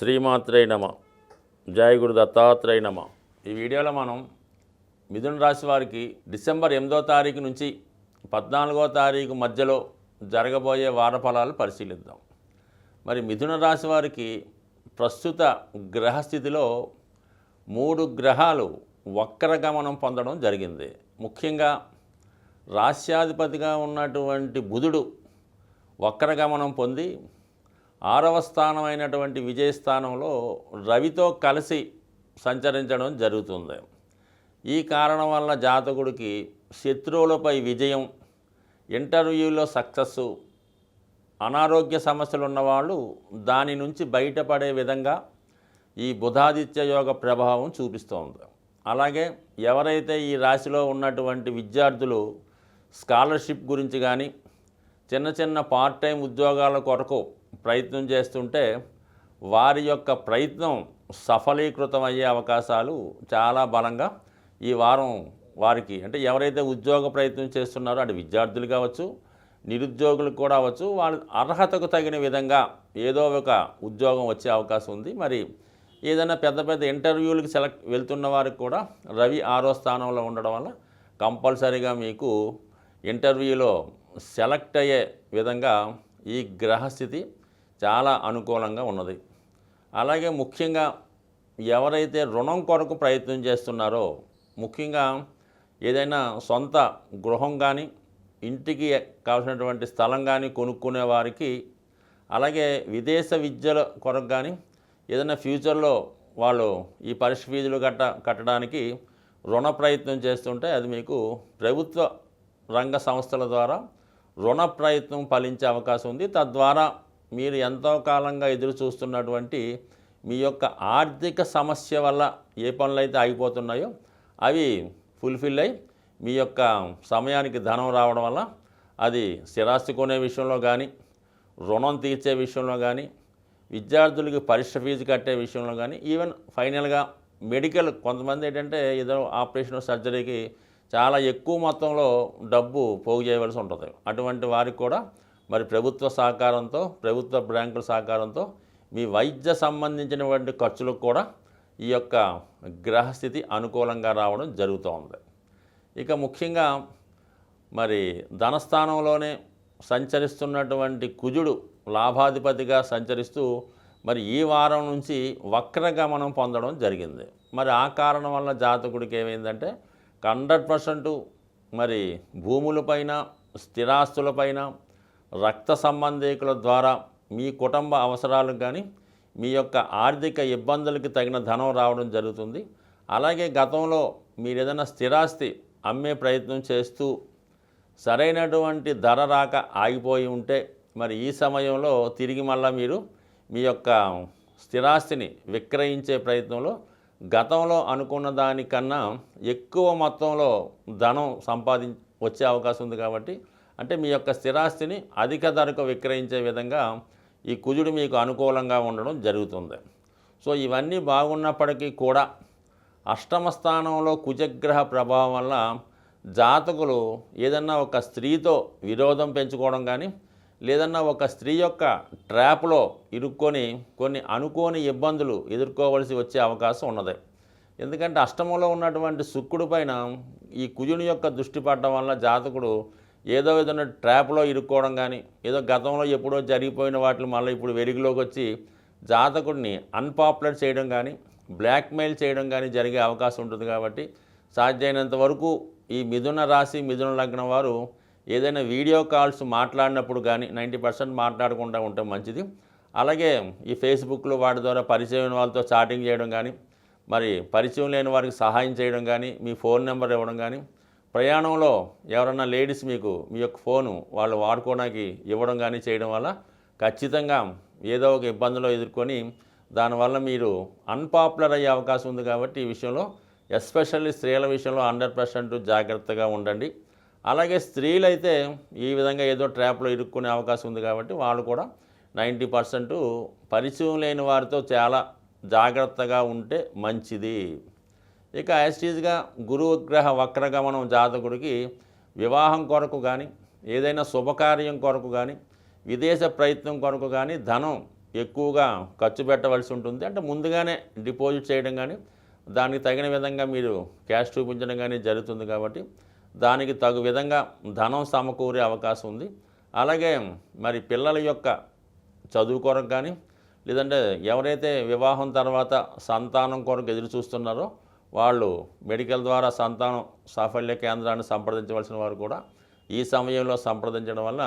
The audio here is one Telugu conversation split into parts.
శ్రీమాత్రే నమ. జయ గురు దత్తాత్రేయ నమ. ఈ వీడియోలో మనం మిథున రాశి వారికి డిసెంబర్ 8వ తారీఖు నుంచి 14వ తారీఖు మధ్యలో జరగబోయే వార ఫలాలు పరిశీలిద్దాం. మరి మిథున రాశి వారికి ప్రస్తుత గ్రహస్థితిలో 3 గ్రహాలు వక్రగమనం పొందడం జరిగింది. ముఖ్యంగా రాశ్యాధిపతిగా ఉన్నటువంటి బుధుడు వక్రగమనం పొంది 6వ స్థానమైనటువంటి విజయస్థానంలో రవితో కలిసి సంచరించడం జరుగుతుంది. ఈ కారణం వల్ల జాతకుడికి శత్రువులపై విజయం, ఇంటర్వ్యూలో సక్సెస్సు, అనారోగ్య సమస్యలు ఉన్నవాళ్ళు దాని నుంచి బయటపడే విధంగా ఈ బుధాదిత్య యోగ ప్రభావం చూపిస్తోంది. అలాగే ఎవరైతే ఈ రాశిలో ఉన్నటువంటి విద్యార్థులు స్కాలర్షిప్ గురించి కానీ చిన్న చిన్న పార్ట్ టైం ఉద్యోగాల కొరకు ప్రయత్నం చేస్తుంటే వారి యొక్క ప్రయత్నం సఫలీకృతం అయ్యే అవకాశాలు చాలా బలంగా ఈ వారం వారికి, అంటే ఎవరైతే ఉద్యోగ ప్రయత్నం చేస్తున్నారో అటు విద్యార్థులు కావచ్చు, నిరుద్యోగులు కూడా అవచ్చు, వాళ్ళ అర్హతకు తగిన విధంగా ఏదో ఒక ఉద్యోగం వచ్చే అవకాశం ఉంది. మరి ఏదైనా పెద్ద పెద్ద ఇంటర్వ్యూలకు వెళ్తున్న వారికి కూడా రవి 6వ స్థానంలో ఉండడం వల్ల కంపల్సరీగా మీకు ఇంటర్వ్యూలో సెలెక్ట్ అయ్యే విధంగా ఈ గ్రహస్థితి చాలా అనుకూలంగా ఉన్నది. అలాగే ముఖ్యంగా ఎవరైతే రుణం కొరకు ప్రయత్నం చేస్తున్నారో, ముఖ్యంగా ఏదైనా సొంత గృహం కానీ ఇంటికి కావాల్సినటువంటి స్థలం కానీ కొనుక్కునే వారికి, అలాగే విదేశ విద్యల కొరకు కానీ ఏదైనా ఫ్యూచర్లో వాళ్ళు ఈ పరీక్ష ఫీజులు కట్టడానికి రుణ ప్రయత్నం చేస్తుంటే అది మీకు ప్రభుత్వ రంగ సంస్థల ద్వారా రుణ ప్రయత్నం ఫలించే అవకాశం ఉంది. తద్వారా మీరు ఎంతో కాలంగా ఎదురు చూస్తున్నటువంటి మీ యొక్క ఆర్థిక సమస్య వల్ల ఏ పనులైతే ఆగిపోతున్నాయో అవి ఫుల్ఫిల్ అయ్యి మీ యొక్క సమయానికి ధనం రావడం వల్ల అది స్థిరాస్తి కొనే విషయంలో కానీ, రుణం తీర్చే విషయంలో కానీ, విద్యార్థులకి పరీక్ష ఫీజు కట్టే విషయంలో కానీ, ఈవెన్ ఫైనల్గా మెడికల్, కొంతమంది ఏంటంటే ఏదో ఆపరేషన్ సర్జరీకి చాలా ఎక్కువ మొత్తంలో డబ్బు పోగు చేయవలసి ఉంటుంది. అటువంటి వారికి కూడా మరి ప్రభుత్వ సహకారంతో, ప్రభుత్వ బ్యాంకుల సహకారంతో మీ వైద్య సంబంధించినటువంటి ఖర్చులకు కూడా ఈ యొక్క గ్రహస్థితి అనుకూలంగా రావడం జరుగుతూ ఉంది. ఇక ముఖ్యంగా మరి ధనస్థానంలోనే సంచరిస్తున్నటువంటి కుజుడు లాభాధిపతిగా సంచరిస్తూ మరి ఈ వారం నుంచి వక్రగమనం పొందడం జరిగింది. మరి ఆ కారణం వల్ల జాతకుడికి ఏమైందంటే 100% మరి భూములపైన, స్థిరాస్తులపైన, రక్త సంబంధికుల ద్వారా మీ కుటుంబ అవసరాలకు కానీ, మీ యొక్క ఆర్థిక ఇబ్బందులకి తగిన ధనం రావడం జరుగుతుంది. అలాగే గతంలో మీరు ఏదైనా స్థిరాస్తి అమ్మే ప్రయత్నం చేస్తూ సరైనటువంటి ధర రాక ఆగిపోయి ఉంటే మరి ఈ సమయంలో తిరిగి మళ్ళీ మీరు మీ యొక్క స్థిరాస్తిని విక్రయించే ప్రయత్నంలో గతంలో అనుకున్న దానికన్నా ఎక్కువ మొత్తంలో ధనం వచ్చే అవకాశం ఉంది. కాబట్టి అంటే మీ యొక్క స్థిరాస్తిని అధిక ధరకు విక్రయించే విధంగా ఈ కుజుడు మీకు అనుకూలంగా ఉండడం జరుగుతుంది. సో ఇవన్నీ బాగున్నప్పటికీ కూడా అష్టమ స్థానంలో కుజగ్రహ ప్రభావం వల్ల జాతకులు ఏదన్నా ఒక స్త్రీతో విరోధం పెంచుకోవడం కానీ, లేదన్నా ఒక స్త్రీ యొక్క ట్రాప్లో ఇరుక్కొని కొన్ని అనుకోని ఇబ్బందులు ఎదుర్కోవలసి వచ్చే అవకాశం ఉన్నది. ఎందుకంటే అష్టమంలో ఉన్నటువంటి శుక్రుడి పైన ఈ కుజుని యొక్క దృష్టి పడడం వల్ల జాతకుడు ఏదో విధంగా ట్రాప్లో ఇరుక్కోవడం కానీ, ఏదో గతంలో ఎప్పుడో జరిగిపోయిన వాటిని మళ్ళీ ఇప్పుడు వెలుగులోకి వచ్చి జాతకుడిని అన్పాపులర్ చేయడం కానీ, బ్లాక్మెయిల్ చేయడం కానీ జరిగే అవకాశం ఉంటుంది. కాబట్టి సాధ్యమైనంత వరకు ఈ మిథున రాశి, మిథున లగ్నం వారు ఏదైనా వీడియో కాల్స్ మాట్లాడినప్పుడు కానీ 90% మాట్లాడకుండా ఉంటే మంచిది. అలాగే ఈ ఫేస్బుక్లో వాటి ద్వారా పరిచయం వాళ్ళతో చాటింగ్ చేయడం కానీ, మరి పరిచయం లేని వారికి సహాయం చేయడం కానీ, మీ ఫోన్ నెంబర్ ఇవ్వడం కానీ, ప్రయాణంలో ఎవరన్నా లేడీస్ మీకు మీ యొక్క ఫోను వాళ్ళు వాడుకోవడానికి ఇవ్వడం కానీ చేయడం వల్ల ఖచ్చితంగా ఏదో ఒక ఇబ్బందులు ఎదుర్కొని దానివల్ల మీరు అన్పాపులర్ అయ్యే అవకాశం ఉంది. కాబట్టి ఈ విషయంలో ఎస్పెషల్లీ స్త్రీల విషయంలో 100% జాగ్రత్తగా ఉండండి. అలాగే స్త్రీలైతే ఈ విధంగా ఏదో ట్రాప్లో ఇరుక్కునే అవకాశం ఉంది. కాబట్టి వాళ్ళు కూడా 90% పరిచయం లేని వారితో చాలా జాగ్రత్తగా ఉంటే మంచిది. ఇక యాస్టీజ్గా గురుగ్రహ వక్రగమనం జాతకుడికి వివాహం కొరకు కానీ, ఏదైనా శుభకార్యం కొరకు కానీ, విదేశ ప్రయత్నం కొరకు కానీ ధనం ఎక్కువగా ఖర్చు పెట్టవలసి ఉంటుంది. అంటే ముందుగానే డిపాజిట్ చేయడం కానీ దానికి తగిన విధంగా మీరు క్యాష్ చూపించడం కానీ జరుగుతుంది కాబట్టి దానికి తగు విధంగా ధనం సమకూరే అవకాశం ఉంది. అలాగే మరి పిల్లల యొక్క చదువు కొరకు కానీ లేదంటే ఎవరైతే వివాహం తర్వాత సంతానం కొరకు ఎదురు చూస్తున్నారో వాళ్ళు మెడికల్ ద్వారా సంతానం సాఫల్య కేంద్రాన్ని సంప్రదించవలసిన వారు కూడా ఈ సమయంలో సంప్రదించడం వల్ల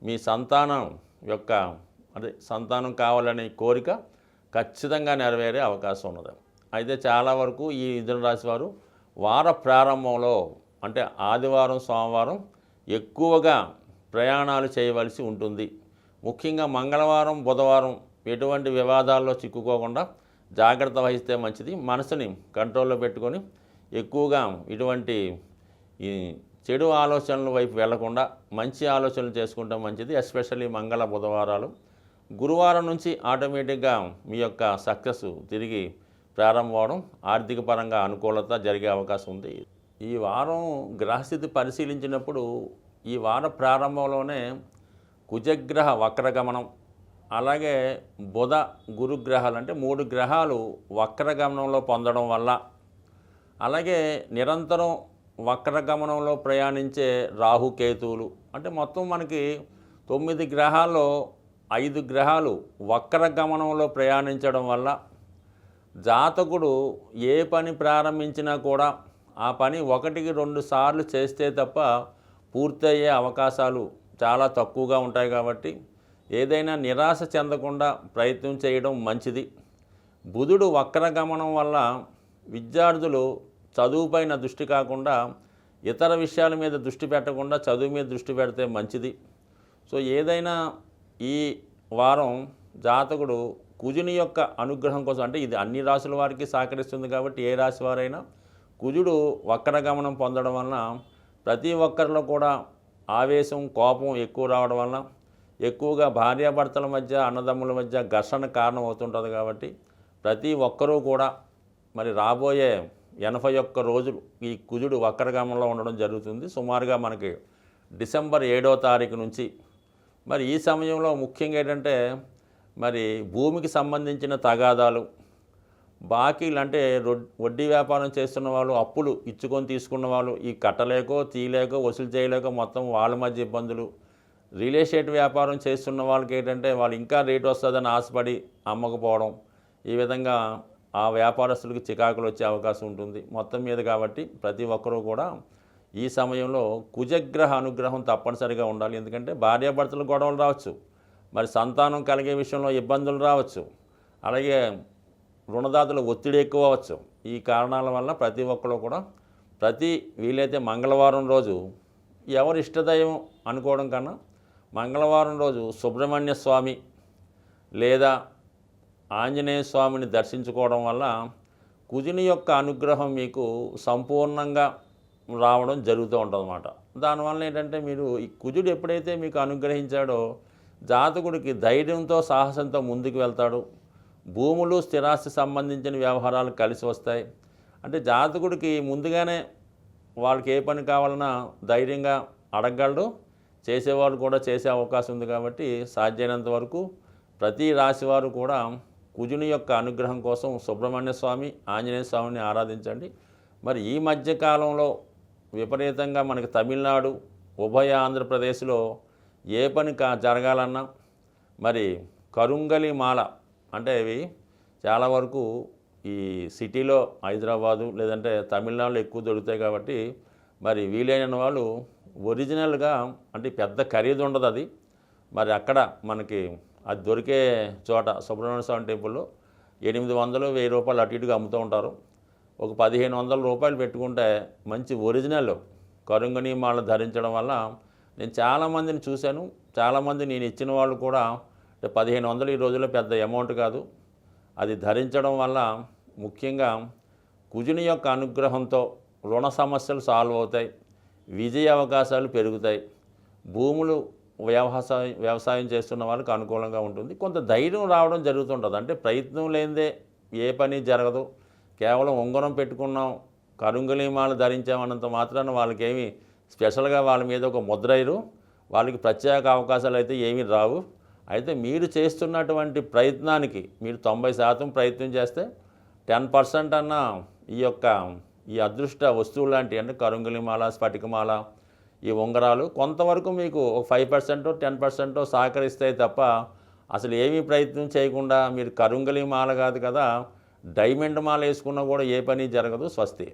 మీ సంతానం యొక్క సంతానం కావాలనే కోరిక ఖచ్చితంగా నెరవేరే అవకాశం ఉన్నది. అయితే చాలా వరకు ఈ మిథున రాశి వారు వార ప్రారంభంలో అంటే ఆదివారం సోమవారం ఎక్కువగా ప్రయాణాలు చేయవలసి ఉంటుంది. ముఖ్యంగా మంగళవారం బుధవారం ఎటువంటి వివాదాల్లో చిక్కుకోకుండా జాగ్రత్త వహిస్తే మంచిది. మనసుని కంట్రోల్లో పెట్టుకొని ఎక్కువగా ఇటువంటి ఈ చెడు ఆలోచనల వైపు వెళ్లకుండా మంచి ఆలోచనలు చేసుకుంటే మంచిది. ఎస్పెషల్లీ మంగళ బుధవారాలు. గురువారం నుంచి ఆటోమేటిక్గా మీ యొక్క సక్సెస్ తిరిగి ప్రారంభం అవడం ఆర్థిక పరంగా అనుకూలత జరిగే అవకాశం ఉంది. ఈ వారం గ్రహస్థితి పరిశీలించినప్పుడు ఈ వార ప్రారంభంలోనే కుజగ్రహ వక్రగమనం, అలాగే బుధ గురుగ్రహాలు అంటే 3 గ్రహాలు వక్రగమనంలో పొందడం వల్ల, అలాగే నిరంతరం వక్రగమనంలో ప్రయాణించే రాహుకేతువులు అంటే మొత్తం మనకి 9 గ్రహాల్లో 5 గ్రహాలు వక్రగమనంలో ప్రయాణించడం వల్ల జాతకుడు ఏ పని ప్రారంభించినా కూడా ఆ పని 1-2 సార్లు చేస్తే తప్ప పూర్తయ్యే అవకాశాలు చాలా తక్కువగా ఉంటాయి. కాబట్టి ఏదైనా నిరాశ చెందకుండా ప్రయత్నం చేయడం మంచిది. బుధుడు వక్రగమనం వల్ల విద్యార్థులు చదువుపైన దృష్టి కాకుండా ఇతర విషయాల మీద దృష్టి పెట్టకుండా చదువు మీద దృష్టి పెడితే మంచిది. సో ఏదైనా ఈ వారం జాతకుడు కుజుని యొక్క అనుగ్రహం కోసం అంటే ఇది అన్ని రాశుల వారికి సహకరిస్తుంది కాబట్టి ఏ రాశి వారైనా కుజుడు వక్రగమనం పొందడం వలన ప్రతి ఒక్కరిలో కూడా ఆవేశం కోపం ఎక్కువ రావడం వలన ఎక్కువగా భార్యాభర్తల మధ్య అన్నదమ్ముల మధ్య ఘర్షణ కారణం అవుతుంటుంది. కాబట్టి ప్రతి ఒక్కరూ కూడా మరి రాబోయే 81 రోజులు ఈ కుజుడు వక్రగమనంలో ఉండడం జరుగుతుంది. సుమారుగా మనకి డిసెంబర్ 7వ తారీఖు నుంచి మరి ఈ సమయంలో ముఖ్యంగా ఏంటంటే మరి భూమికి సంబంధించిన తగాదాలు, బాకీలు అంటే వడ్డీ వ్యాపారం చేస్తున్న వాళ్ళు, అప్పులు ఇచ్చుకొని తీసుకున్న వాళ్ళు ఈ కట్టలేకో తీయలేకో వసూలు చేయలేకో మొత్తం వాళ్ళ మధ్య ఇబ్బందులు, రియల్ ఎస్టేట్ వ్యాపారం చేస్తున్న వాళ్ళకి ఏంటంటే వాళ్ళు ఇంకా రేటు వస్తుందని ఆశపడి అమ్మకపోవడం, ఈ విధంగా ఆ వ్యాపారస్తులకు చికాకులు వచ్చే అవకాశం ఉంటుంది మొత్తం మీద. కాబట్టి ప్రతి ఒక్కరూ కూడా ఈ సమయంలో కుజగ్రహ అనుగ్రహం తప్పనిసరిగా ఉండాలి. ఎందుకంటే భార్యాభర్తలు గొడవలు రావచ్చు, మరి సంతానం కలిగే విషయంలో ఇబ్బందులు రావచ్చు, అలాగే రుణదాతల ఒత్తిడి ఎక్కువ అవ్వచ్చు. ఈ కారణాల వల్ల ప్రతి ఒక్కరు కూడా వీలైతే మంగళవారం రోజు ఎవరి ఇష్టదైవం అనుకోవడం కన్నా మంగళవారం రోజు సుబ్రహ్మణ్య స్వామి లేదా ఆంజనేయ స్వామిని దర్శించుకోవడం వల్ల కుజుని యొక్క అనుగ్రహం మీకు సంపూర్ణంగా రావడం జరుగుతూ ఉంటుందన్నమాట. దానివల్ల ఏంటంటే మీరు ఈ కుజుడు ఎప్పుడైతే మీకు అనుగ్రహించాడో జాతకుడికి ధైర్యంతో సాహసంతో ముందుకు వెళ్తాడు. భూములు స్థిరాస్తి సంబంధించిన వ్యవహారాలు కలిసి వస్తాయి. అంటే జాతకుడికి ముందుగానే వాళ్ళకి ఏ పని కావాలన్నా ధైర్యంగా అడగగలడు, చేసేవాళ్ళు కూడా చేసే అవకాశం ఉంది. కాబట్టి సాధ్యమైనంత వరకు ప్రతి రాశివారు కూడా కుజుని యొక్క అనుగ్రహం కోసం సుబ్రహ్మణ్య స్వామి ఆంజనేయ స్వామిని ఆరాధించండి. మరి ఈ మధ్యకాలంలో విపరీతంగా మనకి తమిళనాడు ఉభయ ఆంధ్రప్రదేశ్లో ఏ పని జరగాలన్నా మరి కరుంగలి మాల అంటే ఇవి చాలా వరకు ఈ సిటీలో హైదరాబాదు లేదంటే తమిళనాడులో ఎక్కువ దొరుకుతాయి. కాబట్టి మరి వీలైన వాళ్ళు ఒరిజినల్గా అంటే పెద్ద ఖరీదు ఉండదు అది, మరి అక్కడ మనకి అది దొరికే చోట సుబ్రహ్మణ్య స్వామి టెంపుల్లో 800-1000 రూపాయలు అటు ఇటుగా అమ్ముతూ ఉంటారు. ఒక 1500 రూపాయలు పెట్టుకుంటే మంచి ఒరిజినల్ కరుంగని మాల ధరించడం వల్ల నేను చాలామందిని చూశాను. చాలామంది నేను ఇచ్చిన వాళ్ళు కూడా 1500 ఈ రోజుల్లో పెద్ద అమౌంట్ కాదు. అది ధరించడం వల్ల ముఖ్యంగా కుజుని యొక్క అనుగ్రహంతో రుణ సమస్యలు సాల్వ్ అవుతాయి, విజయ అవకాశాలు పెరుగుతాయి, భూములు వ్యవసాయం చేస్తున్న వాళ్ళకి అనుకూలంగా ఉంటుంది, కొంత ధైర్యం రావడం జరుగుతుంటుంది. అంటే ప్రయత్నం లేనిదే ఏ పని జరగదు. కేవలం ఉంగరం పెట్టుకున్నాం కరుంగలీమాలు ధరించామన్నంత మాత్రాన వాళ్ళకేమీ స్పెషల్గా వాళ్ళ మీద ఒక ముద్రైరు, వాళ్ళకి ప్రత్యేక అవకాశాలు అయితే ఏమీ రావు. అయితే మీరు చేస్తున్నటువంటి ప్రయత్నానికి మీరు 90% ప్రయత్నం చేస్తే 10% అన్న ఈ అదృష్ట వస్తువులు లాంటి అంటే కరుంగలిమాల, స్ఫటికమాల, ఈ ఉంగరాలు కొంతవరకు మీకు ఒక 5% 10% సహకరిస్తాయి తప్ప అసలు ఏమీ ప్రయత్నం చేయకుండా మీరు కరుంగలి మాల కాదు కదా, డైమండ్ మాల వేసుకున్నా కూడా ఏ పని జరగదు. స్వస్తి.